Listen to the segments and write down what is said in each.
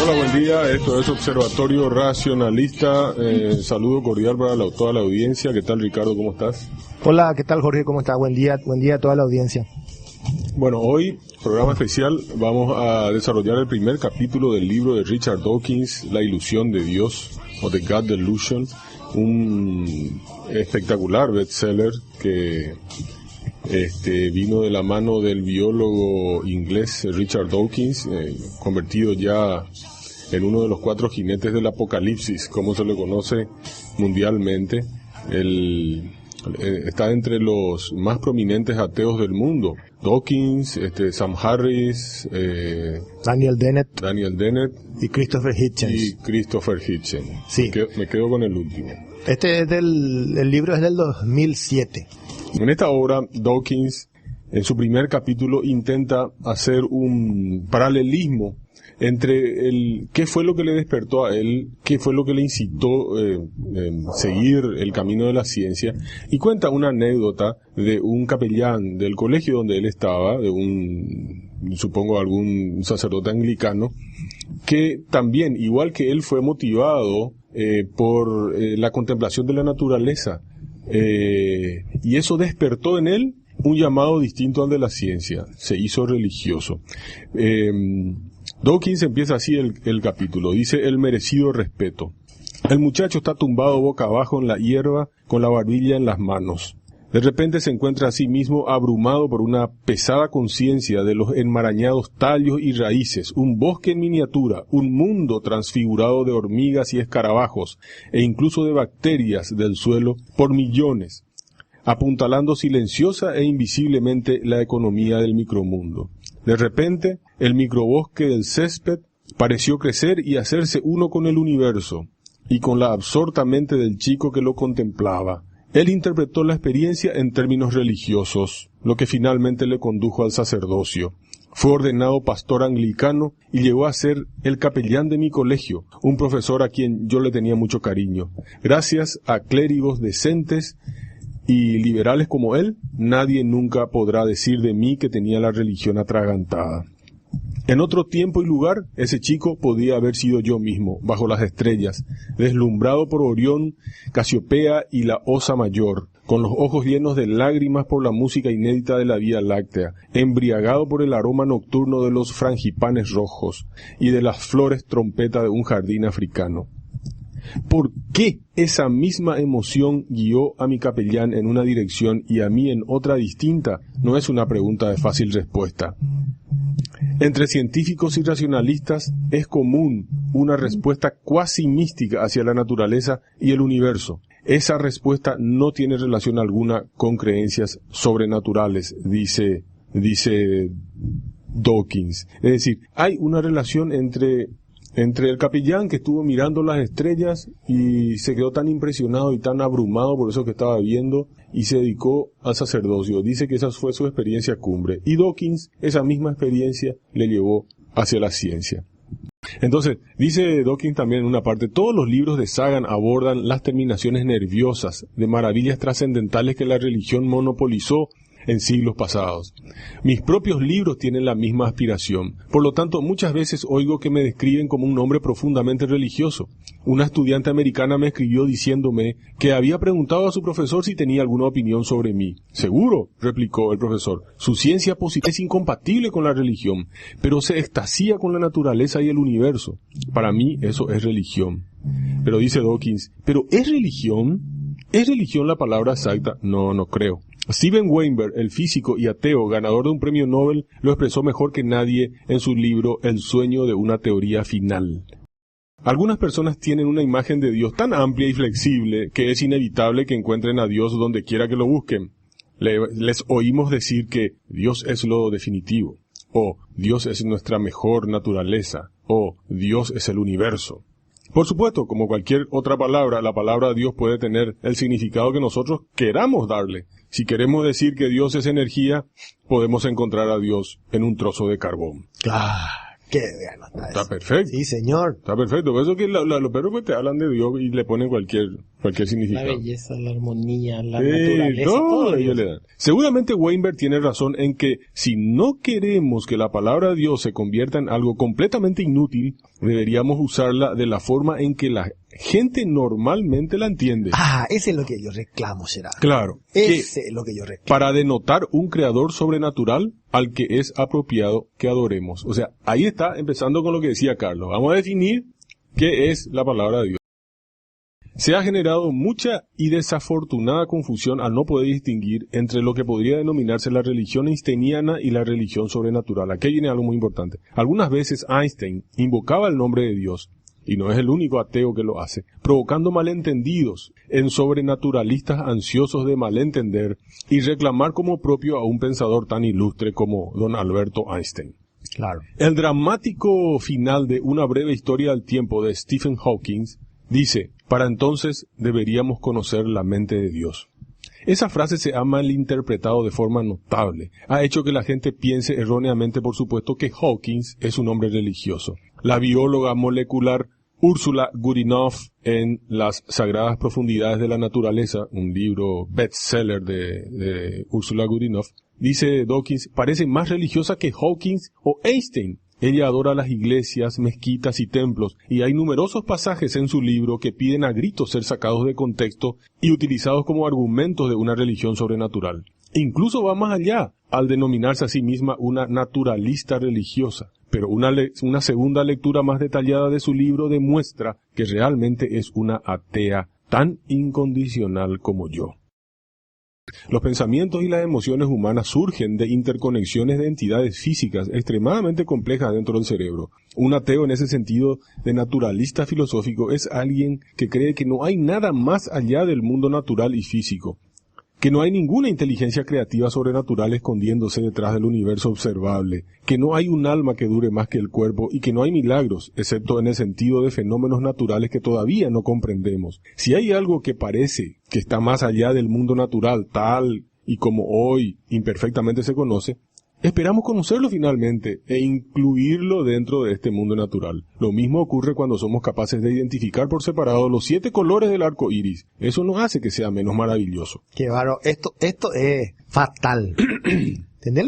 Hola, buen día. Esto es Observatorio Racionalista. Saludo cordial para toda la audiencia. ¿Qué tal, Ricardo? ¿Cómo estás? Hola, ¿qué tal, Jorge? ¿Cómo estás? Buen día a toda la audiencia. Bueno, hoy, programa especial, vamos a desarrollar el primer capítulo del libro de Richard Dawkins, La ilusión de Dios, o The God Delusion, un espectacular bestseller que vino de la mano del biólogo inglés Richard Dawkins, convertido ya en uno de los 4 jinetes del apocalipsis, como se le conoce mundialmente. Está entre los más prominentes ateos del mundo. Dawkins, Sam Harris, Daniel Dennett y Christopher Hitchens. Sí. Me quedo con el último. El libro es del 2007. En esta obra, Dawkins, en su primer capítulo, intenta hacer un paralelismo entre qué fue lo que le despertó a él, qué fue lo que le incitó seguir el camino de la ciencia, y cuenta una anécdota de un capellán del colegio donde él estaba, supongo algún sacerdote anglicano, que también, igual que él, fue motivado por la contemplación de la naturaleza, y eso despertó en él un llamado distinto al de la ciencia. Se hizo religioso. Dawkins empieza así el capítulo. Dice: el merecido respeto. El muchacho está tumbado boca abajo en la hierba con la barbilla en las manos. De repente se encuentra a sí mismo abrumado por una pesada conciencia de los enmarañados tallos y raíces, un bosque en miniatura, un mundo transfigurado de hormigas y escarabajos, e incluso de bacterias del suelo por millones, apuntalando silenciosa e invisiblemente la economía del micromundo. De repente, el microbosque del césped pareció crecer y hacerse uno con el universo, y con la absorta mente del chico que lo contemplaba. Él interpretó la experiencia en términos religiosos, lo que finalmente le condujo al sacerdocio. Fue ordenado pastor anglicano y llegó a ser el capellán de mi colegio, un profesor a quien yo le tenía mucho cariño. Gracias a clérigos decentes y liberales como él, nadie nunca podrá decir de mí que tenía la religión atragantada. En otro tiempo y lugar, ese chico podía haber sido yo mismo, bajo las estrellas, deslumbrado por Orión, Casiopea y la Osa Mayor, con los ojos llenos de lágrimas por la música inédita de la Vía Láctea, embriagado por el aroma nocturno de los frangipanes rojos y de las flores trompeta de un jardín africano. ¿Por qué esa misma emoción guió a mi capellán en una dirección y a mí en otra distinta? No es una pregunta de fácil respuesta. Entre científicos y racionalistas es común una respuesta cuasi mística hacia la naturaleza y el universo. Esa respuesta no tiene relación alguna con creencias sobrenaturales, dice Dawkins. Es decir, hay una relación entre el capellán, que estuvo mirando las estrellas y se quedó tan impresionado y tan abrumado por eso que estaba viendo, y se dedicó al sacerdocio. Dice que esa fue su experiencia cumbre. Y Dawkins, esa misma experiencia le llevó hacia la ciencia. Entonces, dice Dawkins también en una parte: todos los libros de Sagan abordan las terminaciones nerviosas de maravillas trascendentales que la religión monopolizó en siglos pasados. Mis propios libros tienen la misma aspiración. Por lo tanto, muchas veces oigo que me describen como un hombre profundamente religioso. Una estudiante americana me escribió diciéndome que había preguntado a su profesor si tenía alguna opinión sobre mí. Seguro, replicó el profesor, su ciencia positiva es incompatible con la religión, pero se extasía con la naturaleza y el universo. Para mí eso es religión. Pero dice Dawkins, ¿pero es religión? ¿Es religión la palabra exacta? No creo. Steven Weinberg, el físico y ateo ganador de un premio Nobel, lo expresó mejor que nadie en su libro El sueño de una teoría final. Algunas personas tienen una imagen de Dios tan amplia y flexible que es inevitable que encuentren a Dios donde quiera que lo busquen. Les oímos decir que Dios es lo definitivo, o Dios es nuestra mejor naturaleza, o Dios es el universo. Por supuesto, como cualquier otra palabra, la palabra Dios puede tener el significado que nosotros queramos darle. Si queremos decir que Dios es energía, podemos encontrar a Dios en un trozo de carbón. Qué bueno Está perfecto. Sí, señor. Está perfecto. Por eso que los perros pues te hablan de Dios y le ponen cualquier La significado. belleza, la armonía, la Sí, naturaleza, todo todo ello Dios. le dan. Seguramente Weinberg tiene razón en que si no queremos que la palabra de Dios se convierta en algo completamente inútil, deberíamos usarla de la forma en que la gente normalmente la entiende. Ese es lo que yo reclamo, será. Claro, que Ese es lo que yo reclamo. para denotar un creador sobrenatural al que es apropiado que adoremos. O sea, ahí está empezando con lo que decía Carlos. Vamos a definir qué es la palabra de Dios. Se ha generado mucha y desafortunada confusión al no poder distinguir entre lo que podría denominarse la religión einsteiniana y la religión sobrenatural. Aquí viene algo muy importante. Algunas veces Einstein invocaba el nombre de Dios, y no es el único ateo que lo hace, provocando malentendidos en sobrenaturalistas ansiosos de malentender y reclamar como propio a un pensador tan ilustre como don Alberto Einstein. Claro. El dramático final de Una breve historia del tiempo de Stephen Hawking dice: para entonces deberíamos conocer la mente de Dios. Esa frase se ha malinterpretado de forma notable. Ha hecho que la gente piense erróneamente, por supuesto, que Hawking es un hombre religioso. La bióloga molecular Ursula Goodenough, en Las sagradas profundidades de la naturaleza, un libro bestseller de Ursula Goodenough, dice Dawkins, parece más religiosa que Hawking o Einstein. Ella adora las iglesias, mezquitas y templos, y hay numerosos pasajes en su libro que piden a gritos ser sacados de contexto y utilizados como argumentos de una religión sobrenatural. Incluso va más allá, al denominarse a sí misma una naturalista religiosa. Pero una segunda lectura más detallada de su libro demuestra que realmente es una atea tan incondicional como yo. Los pensamientos y las emociones humanas surgen de interconexiones de entidades físicas extremadamente complejas dentro del cerebro. Un ateo en ese sentido de naturalista filosófico es alguien que cree que no hay nada más allá del mundo natural y físico, que no hay ninguna inteligencia creativa sobrenatural escondiéndose detrás del universo observable, que no hay un alma que dure más que el cuerpo y que no hay milagros, excepto en el sentido de fenómenos naturales que todavía no comprendemos. Si hay algo que parece que está más allá del mundo natural, tal y como hoy imperfectamente se conoce, esperamos conocerlo finalmente e incluirlo dentro de este mundo natural. Lo mismo ocurre cuando somos capaces de identificar por separado los 7 colores del arco iris. Eso no hace que sea menos maravilloso. Qué bárbaro. Esto es fatal. ¿Entendés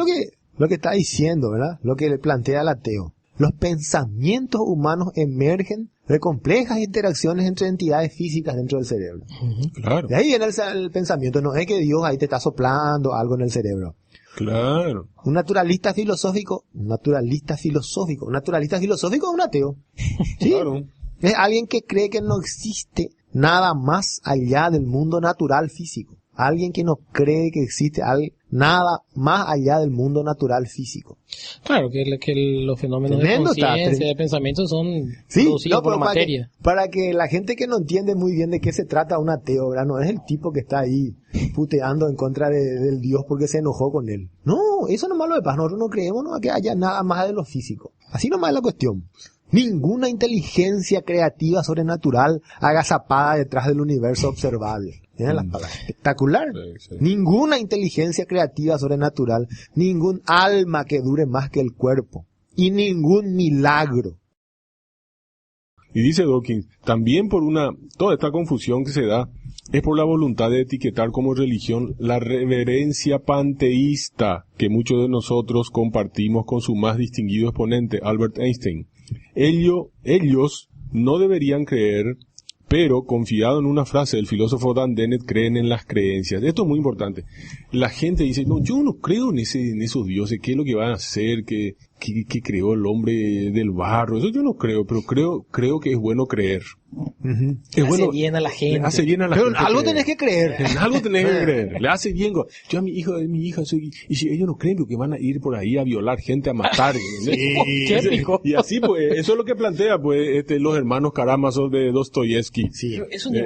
lo que está diciendo, verdad? Lo que le plantea el ateo. Los pensamientos humanos emergen de complejas interacciones entre entidades físicas dentro del cerebro. Claro. De ahí viene el pensamiento. No es que Dios ahí te está soplando algo en el cerebro. Claro. Un naturalista filosófico es un ateo. ¿Sí? Claro. Es alguien que cree que no existe nada más allá del mundo natural físico. Alguien que no cree que existe nada más allá del mundo natural físico. Claro, que los fenómenos Tremendo, de conciencia, de pensamiento son sí, producidos por la para materia. para que la gente que no entiende muy bien de qué se trata un ateo, ¿verdad? No es el tipo que está ahí puteando en contra del Dios porque se enojó con él. No, eso nomás lo de paz. Nosotros no creemos que haya nada más de lo físico. Así nomás es la cuestión. Ninguna inteligencia creativa sobrenatural agazapada detrás del universo observable. Miren las palabras. Espectacular. Sí. Ninguna inteligencia creativa sobrenatural, ningún alma que dure más que el cuerpo y ningún milagro. Y dice Dawkins, también toda esta confusión que se da es por la voluntad de etiquetar como religión la reverencia panteísta que muchos de nosotros compartimos con su más distinguido exponente, Albert Einstein. Ellos no deberían creer, pero confiado en una frase del filósofo Dan Dennett, creen en las creencias. Esto es muy importante. La gente dice, no, yo no creo en esos dioses, qué es lo que van a hacer, que creó el hombre del barro. Eso yo no creo, pero creo que es bueno creer. Es Hace bien a la gente. Hace bien a la Pero gente. en algo tenés que creer. En algo tenés que creer. Le hace bien. Yo a mi hija soy, y si ellos no creen que van a ir por ahí a violar gente, a matar. Qué épico. Y así pues, eso es lo que plantea pues los hermanos Karamazov de Dostoyevsky. Sí. Es una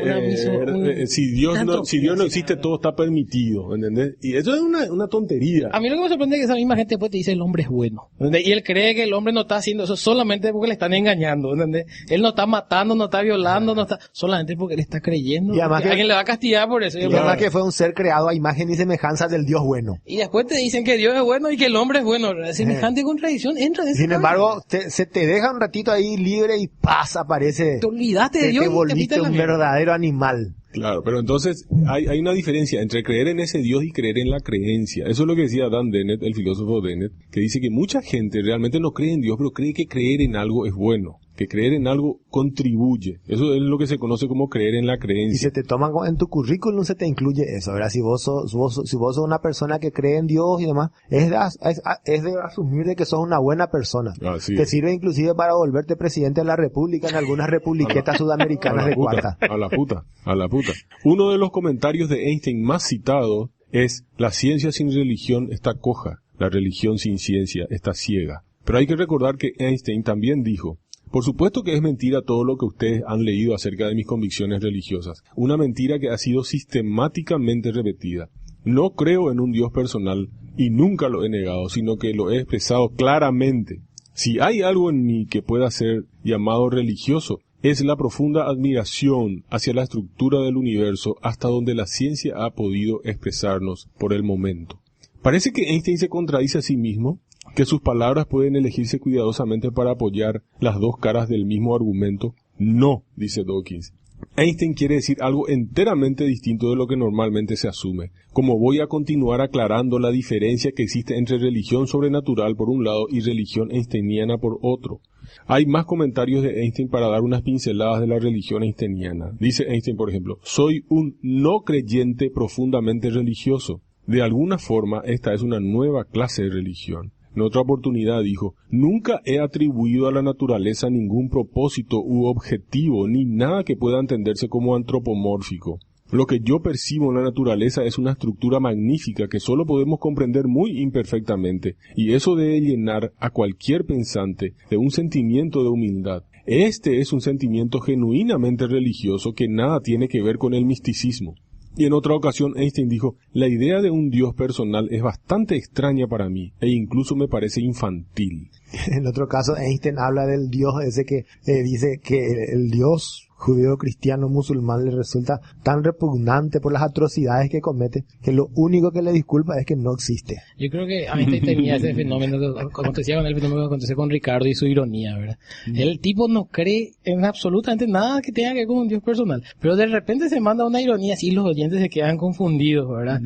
Si Dios no existe, todo está permitido, ¿entendés? Y eso es una tontería. A mí lo que me sorprende es que esa misma gente después te dice el hombre es bueno, ¿entendés? Y él cree que el hombre no está haciendo eso solamente porque le están engañando, ¿entendés? Él no está matando, no está violando, cuando no está, solamente porque él está creyendo. Y además que alguien le va a castigar por eso. Y además que fue un ser creado a imagen y semejanza del Dios bueno. Y después te dicen que Dios es bueno y que el hombre es bueno. Semejante contradicción entra en Sin embargo, se te deja un ratito ahí libre y paz, aparece. Te olvidaste de que Dios te y te volviste pita la un mierda. verdadero animal. Claro, pero entonces hay una diferencia entre creer en ese Dios y creer en la creencia. Eso es lo que decía Dan Dennett, el filósofo Dennett, que dice que mucha gente realmente no cree en Dios, pero cree que creer en algo es bueno, que creer en algo contribuye. Eso es lo que se conoce como creer en la Y creencia. se te toma en tu currículum, se te incluye eso, ¿verdad? Si vos sos una persona que cree en Dios y demás, es de asumir de que sos una buena persona. Así Te es. sirve inclusive para volverte presidente de la República en algunas republiquetas sudamericanas de cuarta. A la puta. Uno de los comentarios de Einstein más citados es: la ciencia sin religión está coja, la religión sin ciencia está ciega. Pero hay que recordar que Einstein también dijo: por supuesto que es mentira todo lo que ustedes han leído acerca de mis convicciones religiosas, una mentira que ha sido sistemáticamente repetida. No creo en un Dios personal y nunca lo he negado, sino que lo he expresado claramente. Si hay algo en mí que pueda ser llamado religioso, es la profunda admiración hacia la estructura del universo hasta donde la ciencia ha podido expresarnos por el momento. Parece que Einstein se contradice a sí mismo, que sus palabras pueden elegirse cuidadosamente para apoyar las dos caras del mismo argumento. No, dice Dawkins. Einstein quiere decir algo enteramente distinto de lo que normalmente se asume, como voy a continuar aclarando la diferencia que existe entre religión sobrenatural por un lado y religión einsteiniana por otro. Hay más comentarios de Einstein para dar unas pinceladas de la religión einsteiniana. Dice Einstein, por ejemplo: soy un no creyente profundamente religioso. De alguna forma, esta es una nueva clase de religión. En otra oportunidad dijo: nunca he atribuido a la naturaleza ningún propósito u objetivo, ni nada que pueda entenderse como antropomórfico. Lo que yo percibo en la naturaleza es una estructura magnífica que solo podemos comprender muy imperfectamente, y eso debe llenar a cualquier pensante de un sentimiento de humildad. Este es un sentimiento genuinamente religioso que nada tiene que ver con el misticismo. Y en otra ocasión Einstein dijo: la idea de un Dios personal es bastante extraña para mí, e incluso me parece infantil. En otro caso, Einstein habla del Dios ese que dice que el Dios judío, cristiano, musulmán le resulta tan repugnante por las atrocidades que comete, que lo único que le disculpa es que no existe. Yo creo que Einstein tenía ese fenómeno que acontecía con el fenómeno que acontecía con Ricardo y su ironía, ¿verdad? El tipo no cree en absolutamente nada que tenga que ver con un Dios personal, pero de repente se manda una ironía así y los oyentes se quedan confundidos, ¿verdad?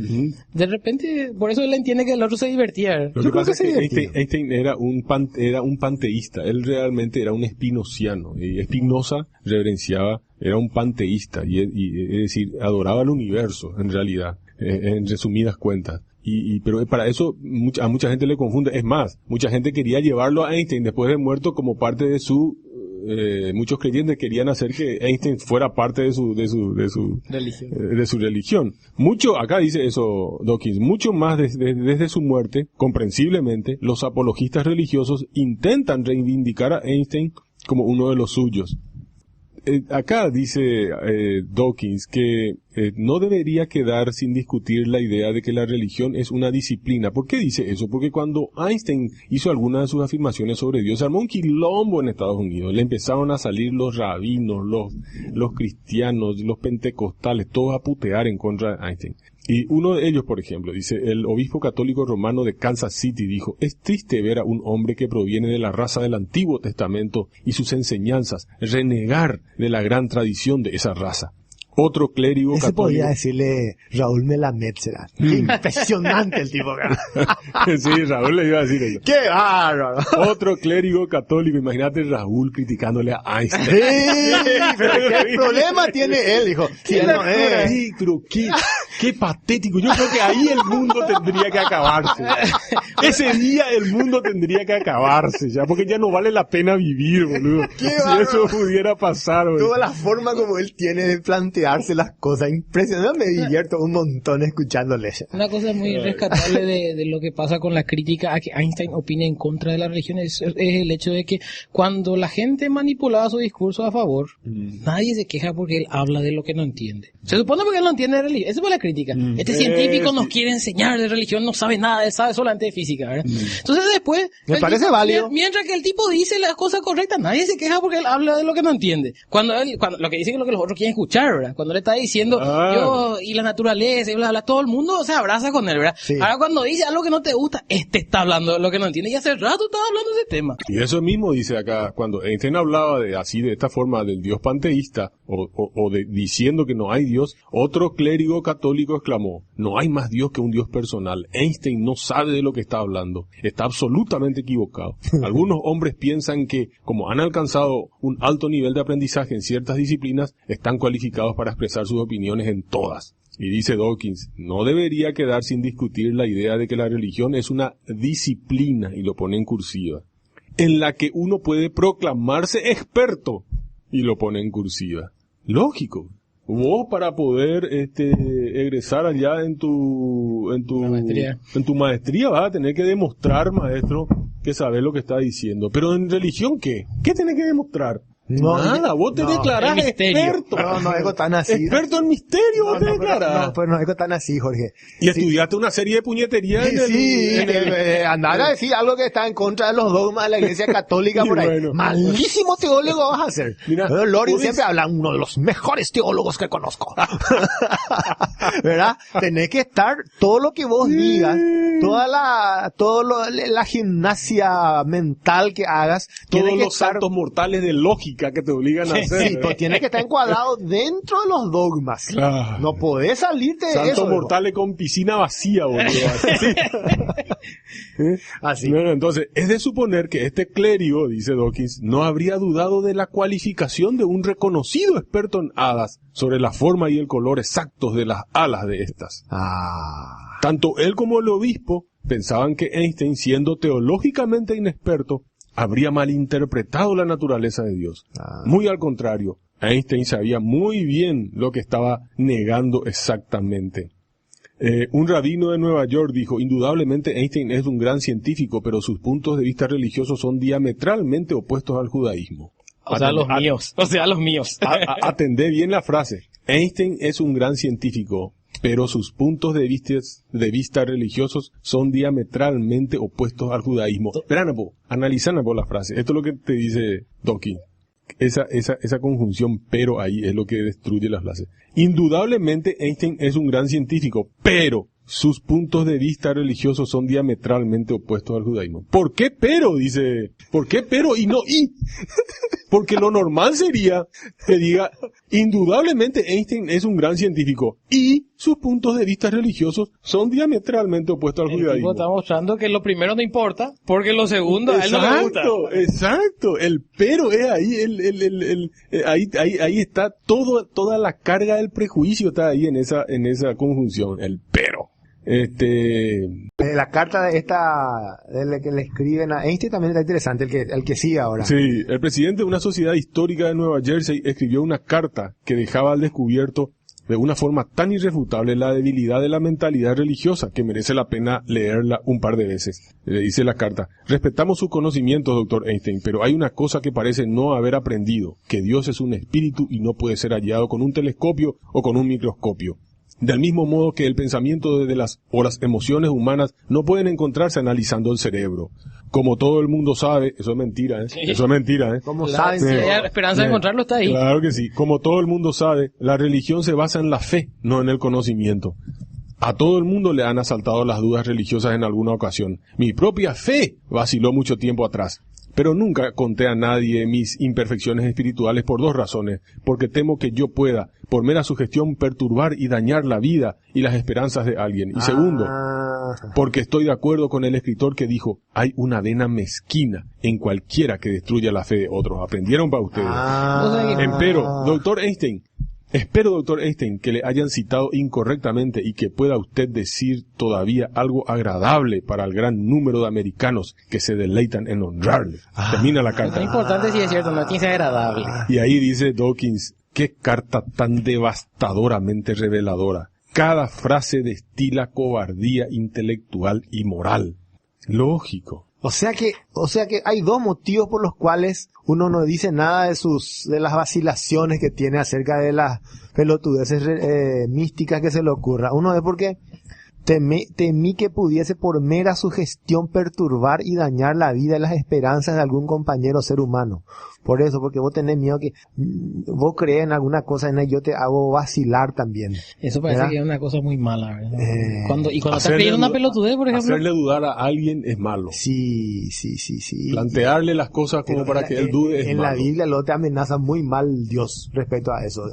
De repente, por eso él entiende que el otro se divertía, ¿verdad? Lo que pasa es que Einstein era un panteísta, él realmente era un espinociano, y Spinoza reverenciaba, era un panteísta, y es decir, adoraba el universo, en realidad, en resumidas cuentas. Pero para eso a mucha gente le confunde. Es más, mucha gente quería llevarlo a Einstein después de muerto como parte de su... muchos creyentes querían hacer que Einstein fuera parte de su religión. Mucho, acá dice eso Dawkins, mucho más desde su muerte, comprensiblemente, los apologistas religiosos intentan reivindicar a Einstein como uno de los suyos. Acá dice Dawkins que no debería quedar sin discutir la idea de que la religión es una disciplina. ¿Por qué dice eso? Porque cuando Einstein hizo algunas de sus afirmaciones sobre Dios, se armó un quilombo en Estados Unidos. Le empezaron a salir los rabinos, los cristianos, los pentecostales, todos a putear en contra de Einstein. Y uno de ellos, por ejemplo, dice, el obispo católico romano de Kansas City dijo: es triste ver a un hombre que proviene de la raza del Antiguo Testamento y sus enseñanzas renegar de la gran tradición de esa raza. Otro clérigo Ese católico... podría decirle Raúl Melamed, será. Qué impresionante el tipo. Sí, Raúl le iba a decir eso. ¡Qué bárbaro! Otro clérigo católico, imagínate Raúl criticándole a Einstein. Sí, pero ¿qué problema tiene él? Dijo, si él no es. Sí, pero qué patético. Yo creo que ahí el mundo tendría que acabarse. Ese día el mundo tendría que acabarse, ya, porque ya no vale la pena vivir, boludo. Si eso pudiera pasar, boludo. Toda la forma como él tiene de plantearse las cosas, impresionante, me divierto un montón escuchándole. Una cosa muy rescatable de lo que pasa con la crítica a que Einstein opine en contra de la religión es el hecho de que cuando la gente manipulaba su discurso a favor, nadie se queja porque él habla de lo que no entiende. Se supone porque él no entiende de religión. Esa es la la crítica. Este científico nos quiere enseñar de religión, no sabe nada, él sabe solamente de física, ¿verdad? Entonces después... Me parece válido. Mientras que el tipo dice las cosas correctas, nadie se queja porque él habla de lo que no entiende. Cuando lo que dice es lo que los otros quieren escuchar, ¿verdad? Cuando él está diciendo yo y la naturaleza y bla, bla, todo el mundo se abraza con él, ¿verdad? Sí. Ahora cuando dice algo que no te gusta, está hablando de lo que no entiende y hace rato estaba hablando de ese tema. Y eso mismo dice acá, cuando Einstein hablaba de esta forma del Dios panteísta, diciendo que no hay Dios, otro clérigo católico exclamó, no hay más Dios que un Dios personal. Einstein no sabe de lo que está hablando, está absolutamente equivocado. Algunos hombres piensan que, como han alcanzado un alto nivel de aprendizaje en ciertas disciplinas, están cualificados para expresar sus opiniones en todas. Y dice Dawkins, no debería quedar sin discutir la idea de que la religión es una disciplina, y lo pone en cursiva, en la que uno puede proclamarse experto, y lo pone en cursiva. Lógico. Vos para poder egresar allá en tu maestría vas a tener que demostrar, maestro, que sabes lo que está diciendo. Pero en religión, ¿qué? ¿Qué tenés que demostrar? Nada, vos te declarás experto. No es algo tan así. Experto en misterio, vos te declarás. Pero no es algo tan así, Jorge. Y estudiaste una serie de puñeterías andar a decir algo que está en contra de los dogmas de la Iglesia Católica por ahí. Bueno. Malísimo teólogo vas a ser. Mira, pero Lorin siempre habla, uno de los mejores teólogos que conozco. ¿Verdad? Tenés que estar, todo lo que vos digas, la gimnasia mental que hagas, todos los saltos mortales de lógica que te obligan a hacer. Sí, pues tiene que estar encuadrado dentro de los dogmas. Claro. No podés salirte de eso. Saltos mortales con piscina vacía, boludo. Así. Bueno, entonces, es de suponer que este clérigo, dice Dawkins, no habría dudado de la cualificación de un reconocido experto en hadas sobre la forma y el color exactos de las alas de estas. Tanto él como el obispo pensaban que Einstein, siendo teológicamente inexperto, habría malinterpretado la naturaleza de Dios. Muy al contrario, Einstein sabía muy bien lo que estaba negando exactamente. Un rabino de Nueva York dijo, indudablemente Einstein es un gran científico, pero sus puntos de vista religiosos son diametralmente opuestos al judaísmo. O sea, los míos. Atendé bien la frase. Einstein es un gran científico, pero sus puntos de vista religiosos son diametralmente opuestos al judaísmo. Esperan, analizan la frase. Esto es lo que te dice Dawkins. Esa conjunción pero ahí es lo que destruye la frase. Indudablemente Einstein es un gran científico, pero sus puntos de vista religiosos son diametralmente opuestos al judaísmo. ¿Por qué pero? Dice, ¿por qué pero y no y? Porque lo normal sería que diga, indudablemente Einstein es un gran científico y sus puntos de vista religiosos son diametralmente opuestos al judaísmo. Está mostrando que lo primero no importa, porque lo segundo a él no le gusta. Exacto. El pero es ahí, ahí está toda la carga del prejuicio está ahí en esa conjunción, el pero. La carta de la que le escriben a Einstein también está interesante, el que sigue ahora. Sí, el presidente de una sociedad histórica de Nueva Jersey escribió una carta que dejaba al descubierto de una forma tan irrefutable la debilidad de la mentalidad religiosa que merece la pena leerla un par de veces. Le dice la carta, respetamos sus conocimientos, doctor Einstein, pero hay una cosa que parece no haber aprendido, que Dios es un espíritu y no puede ser hallado con un telescopio o con un microscopio. Del mismo modo que el pensamiento o las emociones humanas no pueden encontrarse analizando el cerebro. Como todo el mundo sabe, eso es mentira, ¿eh? Sí. Eso es mentira, ¿eh? Como saben, si hay esperanza de encontrarlo está ahí. Claro que sí. Como todo el mundo sabe, la religión se basa en la fe, no en el conocimiento. A todo el mundo le han asaltado las dudas religiosas en alguna ocasión. Mi propia fe vaciló mucho tiempo atrás. Pero nunca conté a nadie mis imperfecciones espirituales por dos razones. Porque temo que yo pueda, por mera sugestión, perturbar y dañar la vida y las esperanzas de alguien. Y segundo, porque estoy de acuerdo con el escritor que dijo, hay una vena mezquina en cualquiera que destruya la fe de otros. ¿Aprendieron para ustedes? Empero, doctor Einstein, espero, doctor Einstein, que le hayan citado incorrectamente y que pueda usted decir todavía algo agradable para el gran número de americanos que se deleitan en honrarle. Termina la carta. Lo importante sí es cierto, no tiene que ser agradable. Y ahí dice Dawkins, qué carta tan devastadoramente reveladora. Cada frase destila cobardía intelectual y moral. Lógico. O sea que hay dos motivos por los cuales uno no dice nada de las vacilaciones que tiene acerca de las pelotudeces místicas que se le ocurra. Uno es porque temí que pudiese por mera sugestión perturbar y dañar la vida y las esperanzas de algún compañero ser humano. Por eso, porque vos tenés miedo que vos crees en alguna cosa y yo te hago vacilar también. Eso parece ¿verdad? que es una cosa muy mala, ¿verdad? Cuando estás creyendo una pelotudez, por ejemplo. Hacerle dudar a alguien es malo. Sí. Plantearle las cosas como para que él dude es en malo. la Biblia luego te amenaza muy mal Dios respecto a eso.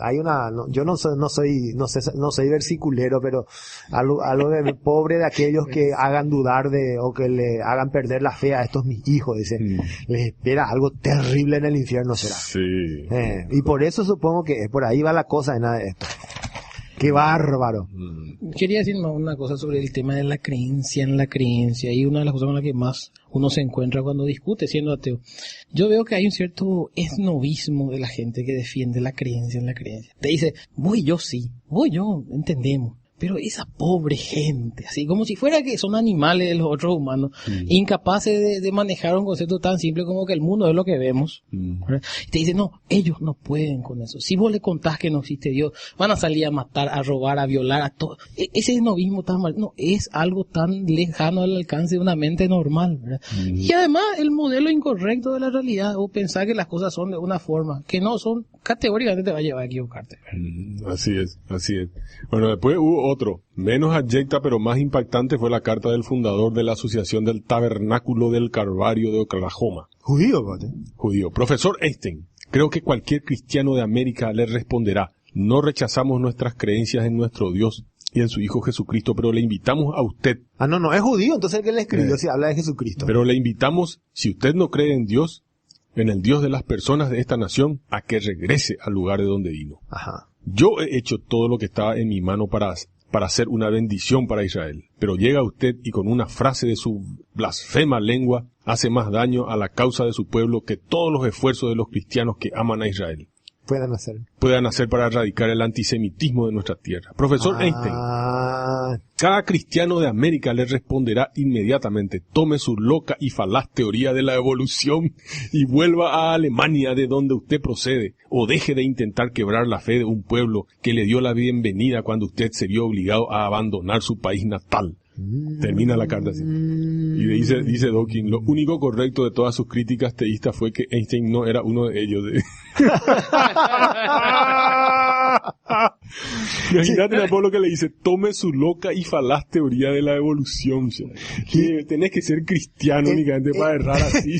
Yo no soy versiculero, pero algo de pobre de aquellos que hagan dudar o que le hagan perder la fe a estos mis hijos, dicen. Les espera algo terrible en el infierno será. Sí. Y por eso supongo que por ahí va la cosa de nada de esto. ¡Qué bárbaro! Quería decir una cosa sobre el tema de la creencia en la creencia, y una de las cosas con las que más uno se encuentra cuando discute siendo ateo. Yo veo que hay un cierto esnovismo de la gente que defiende la creencia en la creencia. Te dice, voy yo, entendemos. Pero esa pobre gente, así como si fuera que son animales de los otros humanos, incapaces de manejar un concepto tan simple como que el mundo es lo que vemos. Y te dicen, no, ellos no pueden con eso. Si vos le contás que no existe Dios, van a salir a matar, a robar, a violar, a todo. Ese esnovismo tan mal, no, es algo tan lejano al alcance de una mente normal, ¿verdad? Y además, el modelo incorrecto de la realidad, o pensar que las cosas son de una forma, que no son, categóricamente te va a llevar a equivocarte. Así es. Bueno, después hubo otro, menos abyecta pero más impactante, fue la carta del fundador de la Asociación del Tabernáculo del Calvario de Oklahoma. Judío. Profesor Einstein, creo que cualquier cristiano de América le responderá, no rechazamos nuestras creencias en nuestro Dios y en su Hijo Jesucristo, pero le invitamos a usted. No, es judío, entonces el que le escribió si habla de Jesucristo. Pero le invitamos, si usted no cree en Dios, en el Dios de las personas de esta nación, a que regrese al lugar de donde vino. Ajá. Yo he hecho todo lo que estaba en mi mano para hacer una bendición para Israel. Pero llega usted y con una frase de su blasfema lengua hace más daño a la causa de su pueblo que todos los esfuerzos de los cristianos que aman a Israel puedan hacer para erradicar el antisemitismo de nuestra tierra. Profesor Einstein, cada cristiano de América le responderá inmediatamente, tome su loca y falaz teoría de la evolución y vuelva a Alemania de donde usted procede, o deje de intentar quebrar la fe de un pueblo que le dio la bienvenida cuando usted se vio obligado a abandonar su país natal. Termina la carta así. Y dice Dawkins, lo único correcto de todas sus críticas teístas fue que Einstein no era uno de ellos. Imagínate el pueblo que le dice, tome su loca y falaz teoría de la evolución. Que tenés que ser cristiano únicamente para errar así.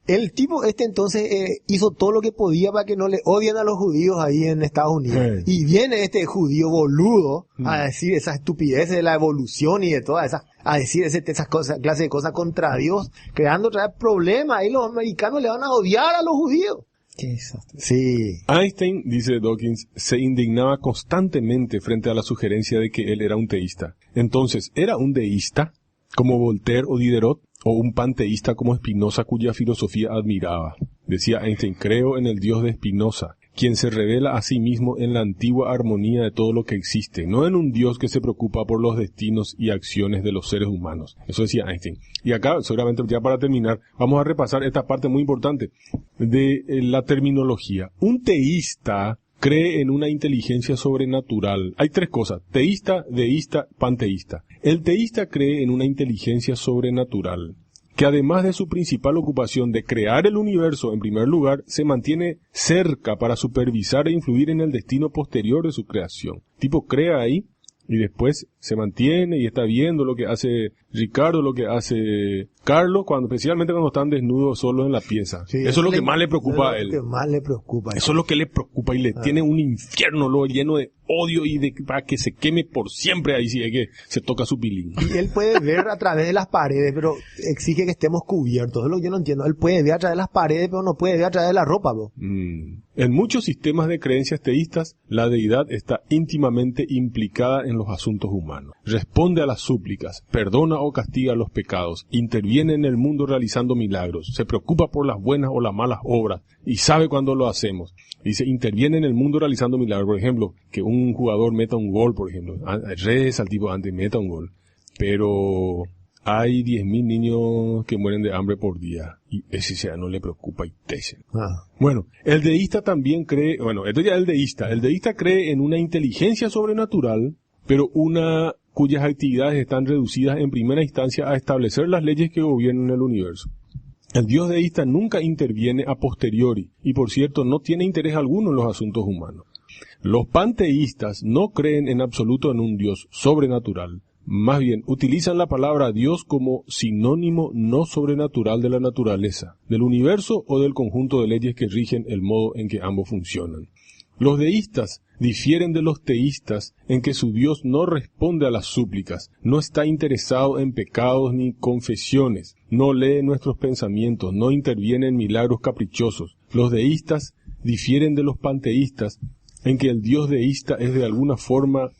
El tipo entonces hizo todo lo que podía para que no le odien a los judíos ahí en Estados Unidos. Y viene este judío boludo a decir esa estupidez de la evolución y de todas esas, a decir esas cosas, clase de cosas contra Dios, creando otra vez problemas. Ahí los americanos le van a odiar a los judíos. Qué desastre. Sí. Einstein, dice Dawkins, se indignaba constantemente frente a la sugerencia de que él era un teísta. Entonces, ¿era un deísta, como Voltaire o Diderot, o un panteísta como Spinoza, cuya filosofía admiraba? Decía Einstein, creo en el Dios de Spinoza, quien se revela a sí mismo en la antigua armonía de todo lo que existe, no en un Dios que se preocupa por los destinos y acciones de los seres humanos. Eso decía Einstein. Y acá, seguramente ya para terminar, vamos a repasar esta parte muy importante de la terminología. Un teísta cree en una inteligencia sobrenatural. Hay tres cosas: teísta, deísta, panteísta. El teísta cree en una inteligencia sobrenatural, que además de su principal ocupación de crear el universo en primer lugar, se mantiene cerca para supervisar e influir en el destino posterior de su creación. Tipo crea ahí y después se mantiene y está viendo lo que hace Ricardo, lo que hace Carlos, especialmente cuando están desnudos solos en la pieza. Sí, eso es lo que más le preocupa a él. Eso es lo que le preocupa y le tiene un infierno luego lleno de odio y para que se queme por siempre ahí si es que se toca su pilín. Y él puede ver a través de las paredes, pero exige que estemos cubiertos. Es lo que yo no entiendo. Él puede ver a través de las paredes, pero no puede ver a través de la ropa, bro. En muchos sistemas de creencias teístas, la deidad está íntimamente implicada en los asuntos humanos. Responde a las súplicas, perdona o castiga los pecados, interviene en el mundo realizando milagros, se preocupa por las buenas o las malas obras y sabe cuándo lo hacemos. Dice, interviene en el mundo realizando milagros. Por ejemplo, que un jugador meta un gol, por ejemplo. Reza al tipo antes, meta un gol. Pero hay 10.000 niños que mueren de hambre por día. Y ese ya no le preocupa y teche. Bueno, el deísta también cree, esto ya es el deísta. El deísta cree en una inteligencia sobrenatural, pero una cuyas actividades están reducidas en primera instancia a establecer las leyes que gobiernan el universo. El Dios deísta nunca interviene a posteriori y, por cierto, no tiene interés alguno en los asuntos humanos. Los panteístas no creen en absoluto en un Dios sobrenatural. Más bien, utilizan la palabra Dios como sinónimo no sobrenatural de la naturaleza, del universo o del conjunto de leyes que rigen el modo en que ambos funcionan. Los deístas difieren de los teístas en que su Dios no responde a las súplicas, no está interesado en pecados ni confesiones, no lee nuestros pensamientos, no interviene en milagros caprichosos. Los deístas difieren de los panteístas en que el Dios deísta es alguna forma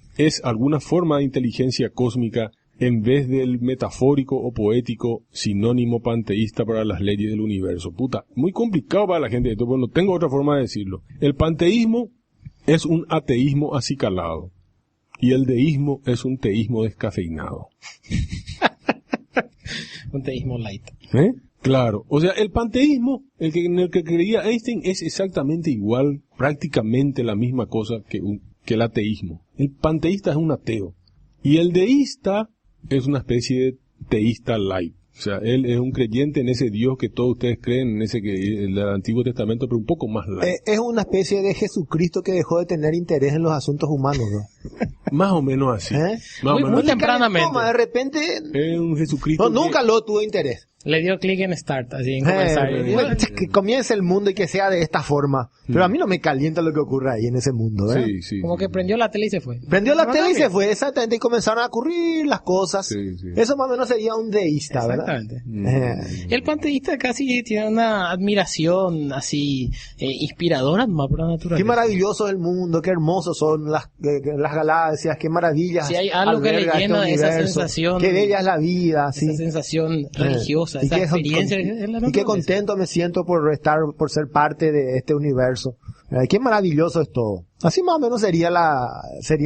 de inteligencia cósmica en vez del metafórico o poético sinónimo panteísta para las leyes del universo. Muy complicado para la gente esto, pero no tengo otra forma de decirlo. El panteísmo es un ateísmo acicalado y el deísmo es un teísmo descafeinado. Un teísmo light. Claro, o sea, el panteísmo, en el que creía Einstein, es exactamente igual, prácticamente la misma cosa que el ateísmo. El panteísta es un ateo y el deísta es una especie de teísta light. O sea, él es un creyente en ese Dios que todos ustedes creen, en ese que el Antiguo Testamento, pero un poco más light. Es una especie de Jesucristo que dejó de tener interés en los asuntos humanos, ¿no? Más o menos así. Muy tempranamente. De repente... Es un Jesucristo nunca lo tuvo interés. Le dio clic en Start, así en comenzar. Que comience el mundo y que sea de esta forma. Pero a mí no me calienta lo que ocurre ahí en ese mundo, ¿eh? Sí. Como que prendió la tele y se fue. Prendió la tele y se fue, exactamente, y comenzaron a ocurrir las cosas. Sí. Eso más o menos sería un deísta, ¿verdad? Exactamente. El panteísta casi tiene una admiración así inspiradora más por la naturaleza. Qué maravilloso es el mundo, qué hermosos son las galaxias, qué maravillas. Si hay algo que le llena esa sensación. Qué bella es la vida, esa sensación religiosa, esa experiencia en la naturaleza. Y qué contento me siento por ser parte de este universo. Qué maravilloso es todo. Así más o menos sería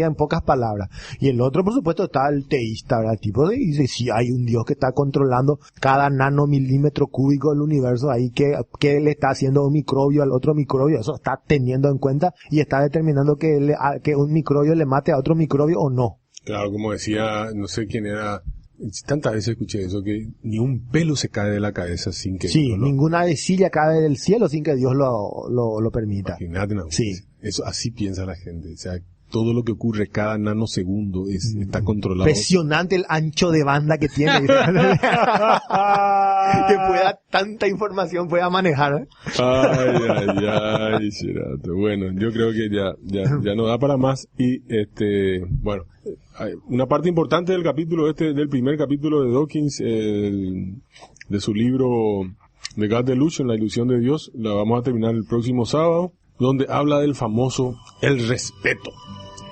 en pocas palabras. Y el otro, por supuesto, está el teísta, ¿verdad? El tipo dice, si hay un Dios que está controlando cada nanomilímetro cúbico del universo ahí, que le está haciendo un microbio al otro microbio, eso está teniendo en cuenta y está determinando que un microbio le mate a otro microbio o no. Claro, como decía, no sé quién era, tantas veces escuché eso, que ni un pelo se cae de la cabeza sin que Dios ninguna vecilla cae del cielo sin que Dios lo permita. Imagínate, no, sí. Eso así piensa la gente, o sea, todo lo que ocurre cada nanosegundo está controlado. Impresionante el ancho de banda que tiene. Que tanta información pueda manejar. Ay, Sherato. Bueno, yo creo que ya no da para más y bueno, una parte importante del capítulo del primer capítulo de Dawkins, de su libro The God Delusion, la ilusión de Dios, la vamos a terminar el próximo sábado, donde habla del famoso el respeto.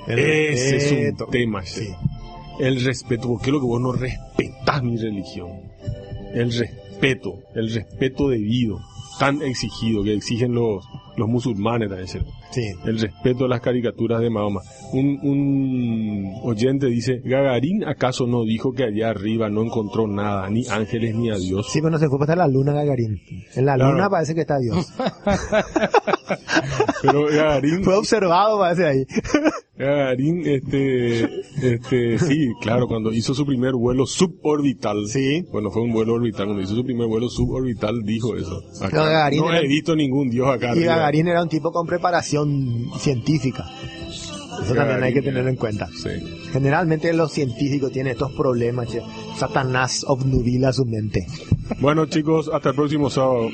Ese es un tema, sí. El respeto, ¿por qué lo que vos no respetás mi religión? El respeto debido, tan exigido, que exigen los musulmanes también. Sí. El respeto a las caricaturas de Mahoma. Un oyente dice, ¿Gagarín acaso no dijo que allá arriba no encontró nada, ni ángeles ni a Dios? Sí, pero no se fue para la luna, Gagarín. En la luna parece que está Dios. Pero Gagarín... Fue observado, parece ahí. Gagarín, sí, claro, cuando hizo su primer vuelo suborbital. Sí. Bueno, fue un vuelo orbital. Cuando hizo su primer vuelo suborbital, dijo eso. Acá, no he visto ningún Dios acá. Y Gagarín era un tipo con preparación científica. Eso también hay que tenerlo en cuenta. Sí. Generalmente los científicos tienen estos problemas, che. Satanás obnubila su mente. Bueno, chicos, hasta el próximo sábado.